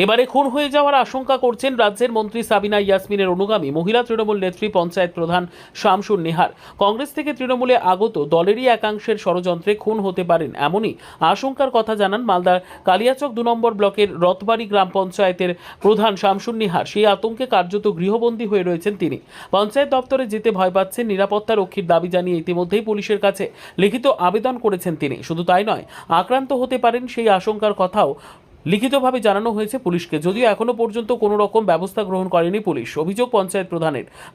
এবারে খুন হয়ে যাওয়ার আশঙ্কা করছেন রাজ্যের মন্ত্রী সাবিনা ইয়াসমিনের অনুগামী মহিলা তৃণমূল নেত্রী পঞ্চায়েত প্রধান শামসুন নেহার। কংগ্রেস থেকে তৃণমূলে আগত দলেরই একাংশের ষড়যন্ত্রে খুন হতে পারেন এমনই আশঙ্কার কথা জানান মালদার কালিয়াচক 2 নম্বর ব্লকের রথবাড়ি গ্রাম পঞ্চায়েতের প্রধান শামসুন নেহার। সেই আতঙ্কে কার্যত গৃহবন্দী হয়ে রয়েছেন তিনি। পঞ্চায়েত দপ্তরে যেতে ভয় পাচ্ছেন। নিরাপত্তা রক্ষীর দাবি জানিয়ে ইতিমধ্যেই পুলিশের কাছে লিখিত আবেদন করেছেন তিনি। শুধু তাই নয়, আক্রান্ত হতে পারেন সেই আশঙ্কার কথাও লিখিতভাবে জানানো হয়েছে পুলিশকে, যদিও এখনো পর্যন্ত কোনো রকম ব্যবস্থা গ্রহণ করেনি পুলিশ। অভিযোগ পঞ্চায়েত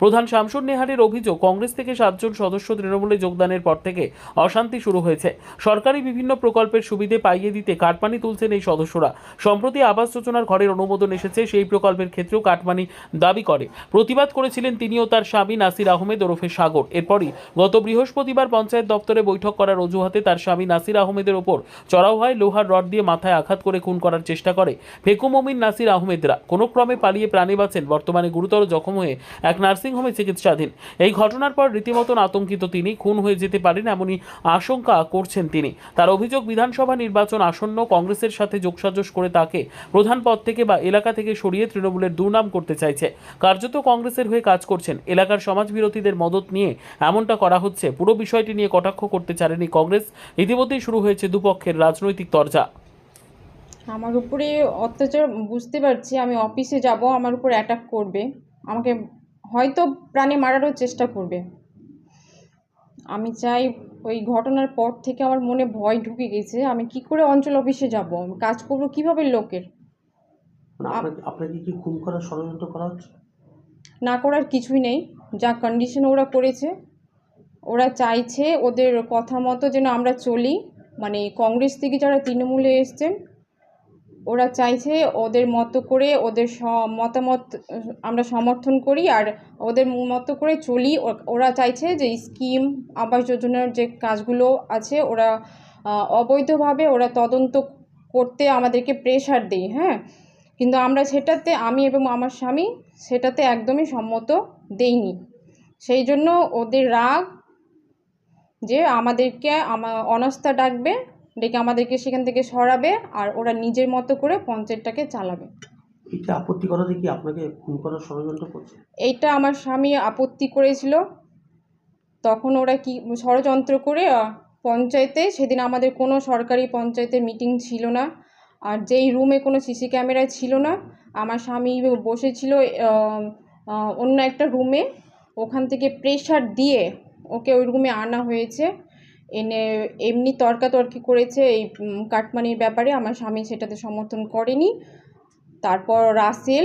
প্রধান শামসুন নেহারের অভিযোগ, কংগ্রেস থেকে 7 জন সদস্য তৃণমূলে যোগদানের পর থেকে অশান্তি শুরু হয়েছে। সরকারি বিভিন্ন প্রকল্পের সুবিধে পাইয়ে দিতে কাটমানি তুলছেন এই সদস্যরা। সম্প্রতি আবাস যোজনার ঘরের অনুমোদন এসেছে, সেই প্রকল্পের ক্ষেত্রেও কাটমানি দাবি করে প্রতিবাদ করেছিলেন তিনি ও তার স্বামী নাসির আহমেদ ওরফে সাগর। এরপরই গত বৃহস্পতিবার পঞ্চায়েত দপ্তরে বৈঠক করার অজুহাতে তার স্বামী নাসির আহমেদের ওপর চড়াও হয়। লোহার রড দিয়ে মাথায় আঘাত করে খুন করার চেষ্টা করে ফেকু মমিন নাসির আহমেদরা। কোনো ক্রমে পালিয়ে প্রাণে বাঁচেন। বর্তমানে গুরুতর জখম হয়ে এক নার্সিংহোমে চিকিৎসাধীন। এই ঘটনার পর রীতিমতন আতঙ্কিত তিনি। খুন হয়ে যেতে পারেন এমনই আশঙ্কা করছেন তিনি। তার অভিযোগ, বিধানসভা নির্বাচন আসন্ন, কংগ্রেসের সাথে যোগসাজশ করে তাকে প্রধান পদ থেকে বা এলাকা থেকে সরিয়ে তৃণমূলের দুর্নাম করতে চাইছে। কার্যত কংগ্রেসের হয়ে কাজ করছেন। এলাকার সমাজবিরোধীদের মদত নিয়ে এমনটা করা হচ্ছে। পুরো বিষয়টি নিয়ে কটাক্ষ করতে চারেনি কংগ্রেস। ইতিমধ্যেই শুরু হয়েছে দুপক্ষের রাজনৈতিক তরজা। আমার উপরে অত্যাচার বুঝতে পারছি। আমি অফিসে যাব, আমার উপর অ্যাটাক করবে, আমাকে হয়তো প্রাণে মারারও চেষ্টা করবে। আমি চাই, ওই ঘটনার পর থেকে আমার মনে ভয় ঢুকে গেছে। আমি কি করে অঞ্চল অফিসে যাব, কাজ করব কিভাবে লোকের? আপনাকে কি খুন করার ষড়যন্ত্র করা হচ্ছে? না করার কিছুই নেই। যা কন্ডিশন ওরা করেছে, ওরা চাইছে ওদের কথা মতো যেন আমরা চলি। মানে কংগ্রেস থেকে যারা তৃণমূলে এসছেন, ওরা চাইছে ওদের মতো করে, ওদের মতামত আমরা সমর্থন করি আর ওদের মতো করে চলি। ওরা চাইছে যে স্কিম, আবাস যোজনার যে কাজগুলো আছে, ওরা অবৈধভাবে ওরা তদন্ত করতে আমাদেরকে প্রেশার দেয়। হ্যাঁ, কিন্তু আমরা সেটাতে, আমি এবং আমার স্বামী সেটাতে একদমই সম্মত দেইনি। সেই জন্য ওদের রাগ যে আমাদেরকে অনাস্থা ডাকবে, ডেকে আমাদেরকে সেখান থেকে সরাবে আর ওরা নিজের মতো করে পঞ্চায়েতটাকে চালাবে। এটা আপত্তি করাতে কি আপনাকে খুন করার ষড়যন্ত্র করছে? এইটা আমার স্বামী আপত্তি করেছিল। তখন ওরা কি ষড়যন্ত্র করে পঞ্চায়েতে, সেদিন আমাদের কোনো সরকারি পঞ্চায়েতের মিটিং ছিল না। আর যেই রুমে কোনো সিসি ক্যামেরা ছিল না, আমার স্বামী বসেছিল অন্য একটা রুমে। ওখান থেকে প্রেশার দিয়ে ওকে ওই রুমে আনা হয়েছে। এনে এমনি তর্কাতর্কি করেছে এই কাটমানির ব্যাপারে। আমার স্বামী সেটাতে সমর্থন করেনি। তারপর রাসেল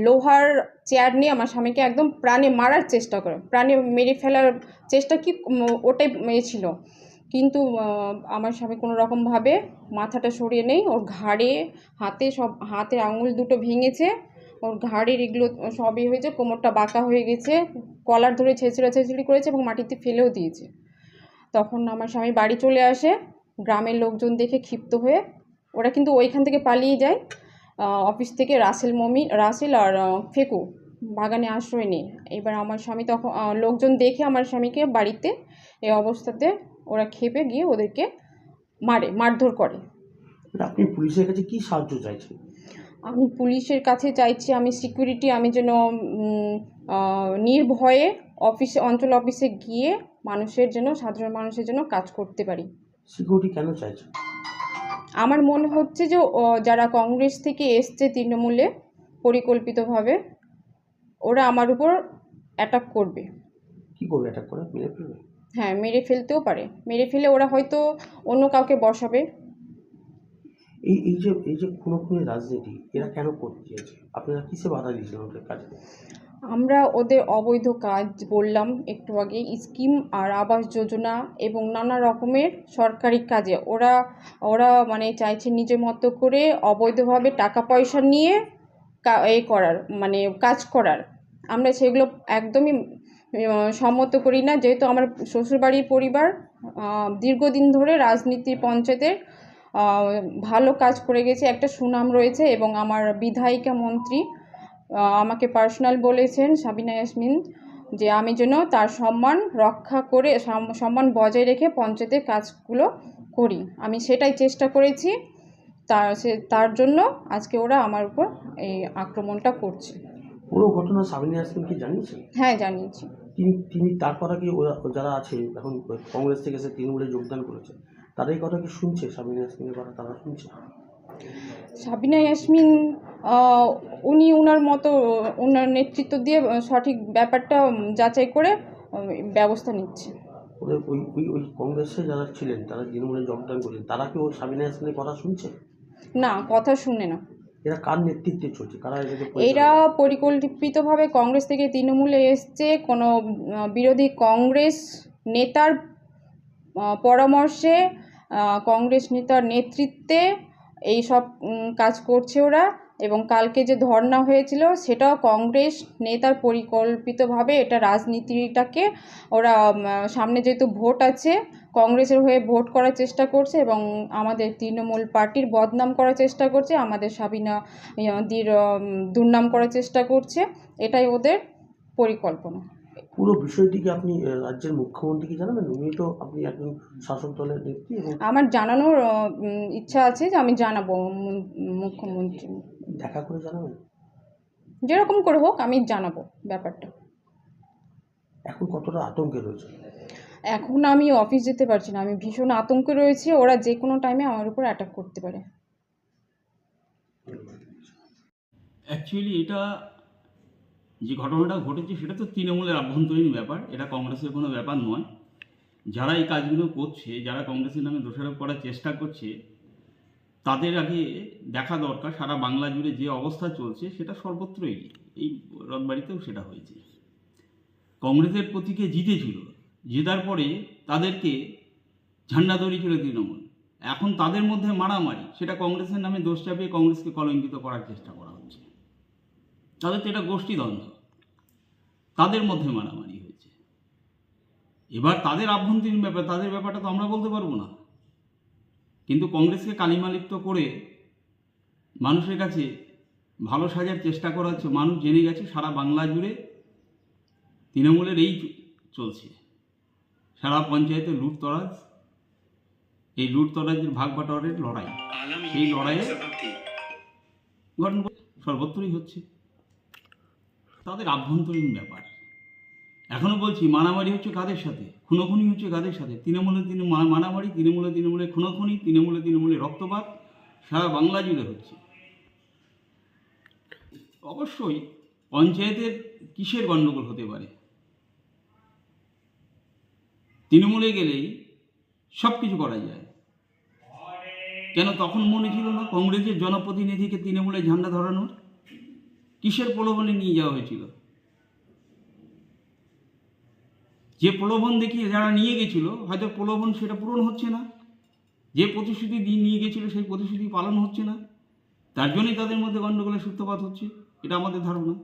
লোহার চেয়ার নিয়ে আমার স্বামীকে একদম প্রাণে মারার চেষ্টা করে, প্রাণে মেরে ফেলার চেষ্টা, কি ওটাই ছিল। কিন্তু আমার স্বামী কোনো রকমভাবে মাথাটা সরিয়ে নেই। ওর ঘাড়ে, হাতে, সব হাতের আঙুল দুটো ভেঙেছে, ওর ঘাড়ের এগুলো সবই হয়েছে, কোমরটা বাঁকা হয়ে গেছে, কলার ধরে ছেঁচড়াছেঁচড়ি করেছে এবং মাটিতে ফেলেও দিয়েছে। তখন আমার স্বামী বাড়ি চলে আসে। গ্রামের লোকজন দেখে ক্ষিপ্ত হয়ে ওরা কিন্তু ওইখান থেকে পালিয়ে যায়। অফিস থেকে রাসেল আর ফেকু বাগানে আশ্রয় নেই। এবার আমার স্বামী তখন, লোকজন দেখে আমার স্বামীকে বাড়িতে এই অবস্থাতে, ওরা ক্ষেপে গিয়ে ওদেরকে মারধর করে। আপনি পুলিশের কাছে কি সাহায্য চাইছেন? আমি পুলিশের কাছে চাইছি, আমি সিকিউরিটি, আমি যেন নির্ভয়ে অঞ্চল অফিসে গিয়ে মানুষের জন্য, সাধারণ মানুষের জন্য কাজ করতে পারি। সিকিউরিটি কেন চাইছেন? আমার মনে হচ্ছে যে যারা কংগ্রেস থেকে এসছে তৃণমূলে পরিকল্পিতভাবে, ওরা আমার উপর অ্যাটাক করবে। কি করবে? অ্যাটাক করে মেরে ফেলবে? হ্যাঁ, মেরে ফেলতেও পারে। মেরে ফেলে ওরা হয়তো অন্য কাউকে বসাবে। এই যে খুনোখুনি রাজনীতি এরা কেন করতে চেয়েছে? আপনারা কিসে বাধা দিয়েছিলেন ওদের কাজে? আমরা ওদের অবৈধ কাজ বললাম একটু আগে, স্কিম আর আবাস যোজনা এবং নানা রকমের সরকারি কাজে ওরা মানে চাইছে নিজের মতো করে অবৈধভাবে টাকা পয়সা নিয়ে মানে কাজ করার। আমরা সেগুলো একদমই সম্মত করি না। যেহেতু আমার শ্বশুরবাড়ির পরিবার দীর্ঘদিন ধরে রাজনীতি, পঞ্চায়েতের ভালো কাজ করে গেছে, একটা সুনাম রয়েছে। এবং আমার বিধায়িকা মন্ত্রী আমাকে পার্সোনাল বলেছেন, সাবিনা ইয়াসমিন, যে আমি যেন তার সম্মান রক্ষা করে, সম্মান বজায় রেখে পঞ্চায়েতের কাজগুলো করি। আমি সেটাই চেষ্টা করেছি। তার জন্য আজকে ওরা আমার উপর এই আক্রমণটা করছে। পুরো ঘটনা সাবিনা ইয়াসমিন কি জানিয়েছেন? হ্যাঁ, জানিয়েছি। তিনি তারপর কি ওরা যারা আছে এখন কংগ্রেস থেকে এসে তৃণমূলে যোগদান করেছে, তারা এই কথা কি শুনছে? সাবিনা ইয়াসমিনের কথা তারা শুনছে? সাবিনা ইয়াসমিন উনি ওনার মতো ওনার নেতৃত্ব দিয়ে সঠিক ব্যাপারটা যাচাই করে ব্যবস্থা নিচ্ছে। ওদের ওই কংগ্রেসে যারা ছিলেন, তারা তৃণমূলে যোগদান করেছেন, তারা কি ওই সাবিনা ইয়াসমিনের কথা শুনছে? না, কথা শুনে না। এরা কার নেতৃত্বে চলছে? কারা এদেরকে এরা পরিকল্পিতভাবে কংগ্রেস থেকে তৃণমূলে এসছে, কোনো বিরোধী কংগ্রেস নেতার পরামর্শে, কংগ্রেস নেতার নেতৃত্বে এই সব কাজ করছে ওরা। এবং কালকে যে ধর্ণা হয়েছিল সেটাও কংগ্রেস নেতার পরিকল্পিতভাবে, এটা রাজনীতিটাকে ওরা সামনে যেহেতু ভোট আছে, কংগ্রেসের হয়ে ভোট করার চেষ্টা করছে এবং আমাদের তৃণমূল পার্টির বদনাম করার চেষ্টা করছে, আমাদের সাবিনা দির দুর্নাম করার চেষ্টা করছে। এটাই ওদের পরিকল্পনা। পুরো বিষয়টিকে আপনি রাজ্যের মুখ্যমন্ত্রীকে জানাবেন? উনি তো, আপনি একজন শাসক দলের নেত্রী এবং আমার জানানোর ইচ্ছা আছে যে আমি জানাবো মুখ্যমন্ত্রী, দেখা করে জানাবেন। যেরকম করে হোক আমি জানাবো ব্যাপারটা। এখন কতটা আতঙ্কে রয়েছে? এখন আমি অফিস যেতে পারছি না, আমি ভীষণ আতঙ্কে রয়েছি। ওরা যে কোনো টাইমে আমার উপর অ্যাটাক করতে পারে। অ্যাকচুয়ালি এটা যে ঘটনাটা ঘটেছে সেটা তো তৃণমূলের আভ্যন্তরীণ ব্যাপার, এটা কংগ্রেসের কোনো ব্যাপার নয়। যারা এই কাজগুলো করছে, যারা কংগ্রেসের নামে দোষারোপ করার চেষ্টা করছে, তাদের আগে দেখা দরকার সারা বাংলা জুড়ে যে অবস্থা চলছে সেটা সর্বত্রই, এই রথবাড়িতেও সেটা হয়েছে। কংগ্রেসের প্রতীকে জিতেছিল, জেতার পরে তাদেরকে ঝান্ডা ধরিয়েছিল তৃণমূল। এখন তাদের মধ্যে মারামারি, সেটা কংগ্রেসের নামে দোষ চাপিয়ে কংগ্রেসকে কলঙ্কিত করার চেষ্টা করা হচ্ছে। তাদের তো এটা গোষ্ঠীদ্বন্দ্ব, তাদের মধ্যে মারামারি হয়েছে। এবার তাদের আভ্যন্তরীণ ব্যাপার, তাদের ব্যাপারটা তো আমরা বলতে পারবো না। কিন্তু কংগ্রেসকে কালিমালিপ্ত করে মানুষের কাছে ভালো সাজার চেষ্টা করা হচ্ছে। মানুষ জেনে গেছে সারা বাংলা জুড়ে তৃণমূলের এই চলছে, সারা পঞ্চায়েতে লুটতরাজ, এই লুটতরাজের ভাগ বাটোয়ারের লড়াই, সেই লড়াইয়ে ঘটনা সর্বত্রই হচ্ছে। তাদের আভ্যন্তরীণ ব্যাপার। এখনো বলছি, মারামারি হচ্ছে কাদের সাথে, খুনোখুনি হচ্ছে কাদের সাথে? তৃণমূলে মারামারি, তৃণমূলে খুনোখুনি, তৃণমূলে রক্তপাত সারা বাংলা জুড়ে হচ্ছে। অবশ্যই পঞ্চায়েতের কিসের গণ্ডগোল হতে পারে? তৃণমূলে গেলেই সব কিছু করা যায়। কেন তখন মনে ছিল না কংগ্রেসের জনপ্রতিনিধিকে তৃণমূলে ঝান্ডা ধরানোর? কিসের প্রলোভনে নিয়ে যাওয়া হয়েছিল? যে প্রলোভন দেখিয়ে যারা নিয়ে গেছিল, হয়তো প্রলোভন সেটা পূরণ হচ্ছে না, যে প্রতিশ্রুতি দিয়ে নিয়ে গেছিল সেই প্রতিশ্রুতি পালন হচ্ছে না, তার জন্যই তাদের মধ্যে গণ্ডগোলের সূত্রপাত হচ্ছে, এটা আমাদের ধারণা।